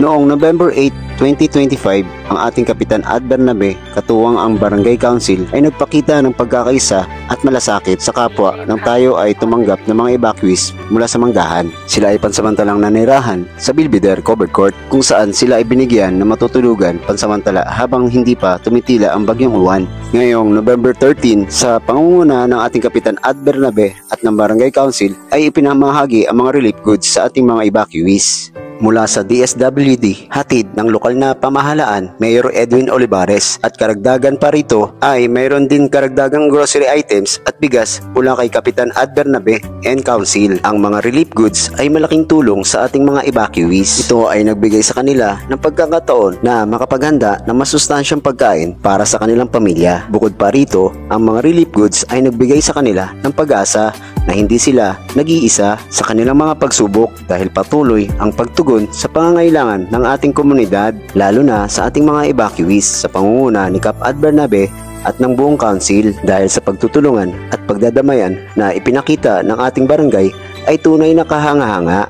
Noong November 8, 2025, ang ating Kapitan Ad Bernabe, katuwang ang Barangay Council, ay nagpakita ng pagkakaisa at malasakit sa kapwa nang tayo ay tumanggap ng mga evacuees mula sa Manggahan. Sila ay pansamantalang nanirahan sa Belvedere Covered Court kung saan sila ay binigyan ng matutulugan pansamantala habang hindi pa tumitila ang Bagyong Uwan. Ngayong November 13, sa pangunguna ng ating Kapitan Ad Bernabe at ng Barangay Council ay ipinamahagi ang mga relief goods sa ating mga evacuees. Mula sa DSWD, hatid ng lokal na pamahalaan, Mayor Edwin Olivares, at karagdagan pa rito ay mayroon din karagdagang grocery items at bigas mula kay Kapitan Ad Bernabe and Council. Ang mga relief goods ay malaking tulong sa ating mga evacuees. Ito ay nagbigay sa kanila ng pagkakataon na makapaghanda ng masustansyang pagkain para sa kanilang pamilya. Bukod pa rito, ang mga relief goods ay nagbigay sa kanila ng pag-asa na hindi sila nag-iisa sa kanilang mga pagsubok dahil patuloy ang pagtugon sa pangangailangan ng ating komunidad, lalo na sa ating mga evacuees sa pangunguna ni Kap Ad Bernabe at ng buong council. Dahil sa pagtutulungan at pagdadamayan na ipinakita ng ating barangay ay tunay na kahanga-hanga.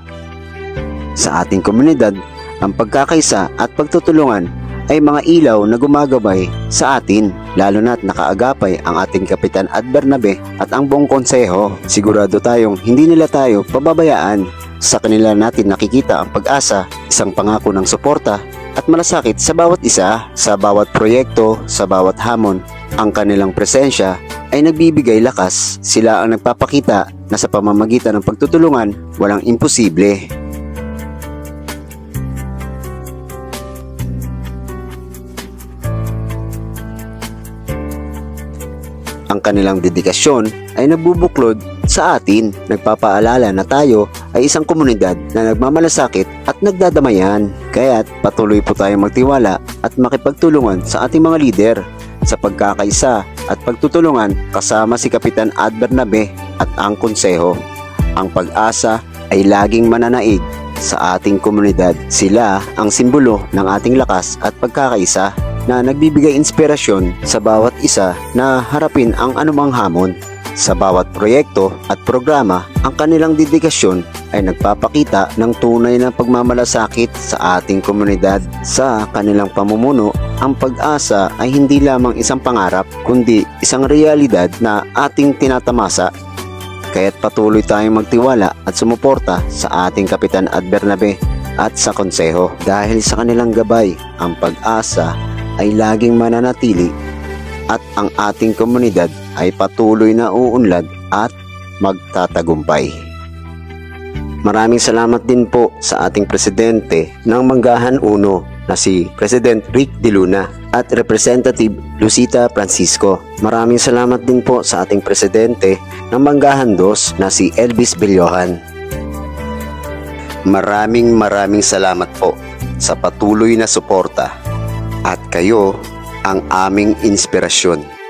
Sa ating komunidad, ang pagkakaisa at pagtutulungan ay mga ilaw na gumagabay sa atin, lalo na't nakaagapay ang ating Kapitan Ad Bernabe at ang buong konseho. Sigurado tayong hindi nila tayo pababayaan. Sa kanila natin nakikita ang pag-asa, isang pangako ng suporta at malasakit sa bawat isa, sa bawat proyekto, sa bawat hamon. Ang kanilang presensya ay nagbibigay lakas. Sila ang nagpapakita na sa pamamagitan ng pagtutulungan, walang imposible. Ang kanilang dedikasyon ay nagbubuklod sa atin, nagpapaalala na tayo ay isang komunidad na nagmamalasakit at nagdadamayan. Kaya't patuloy po tayong magtiwala at makipagtulungan sa ating mga lider sa pagkakaisa at pagtutulungan kasama si Kapitan Ad Bernabe at ang konseho. Ang pag-asa ay laging mananaig sa ating komunidad. Sila ang simbolo ng ating lakas at pagkakaisa na nagbibigay inspirasyon sa bawat isa na harapin ang anumang hamon. Sa bawat proyekto at programa, ang kanilang dedikasyon ay nagpapakita ng tunay na pagmamalasakit sa ating komunidad. Sa kanilang pamumuno, ang pag-asa ay hindi lamang isang pangarap, kundi isang realidad na ating tinatamasa. Kaya't patuloy tayong magtiwala at sumuporta sa ating Kapitan Ad Bernabe at sa konseho. Dahil sa kanilang gabay, ang pag-asa ay laging mananatili at ang ating komunidad ay patuloy na uunlad at magtatagumpay. Maraming salamat din po sa ating presidente ng Manggahan 1 na si President Rick De Luna at Representative Lucita Francisco. Maraming salamat din po sa ating presidente ng Manggahan 2 na si Elvis Bellohan. Maraming salamat po sa patuloy na suporta. At kayo ang aming inspirasyon.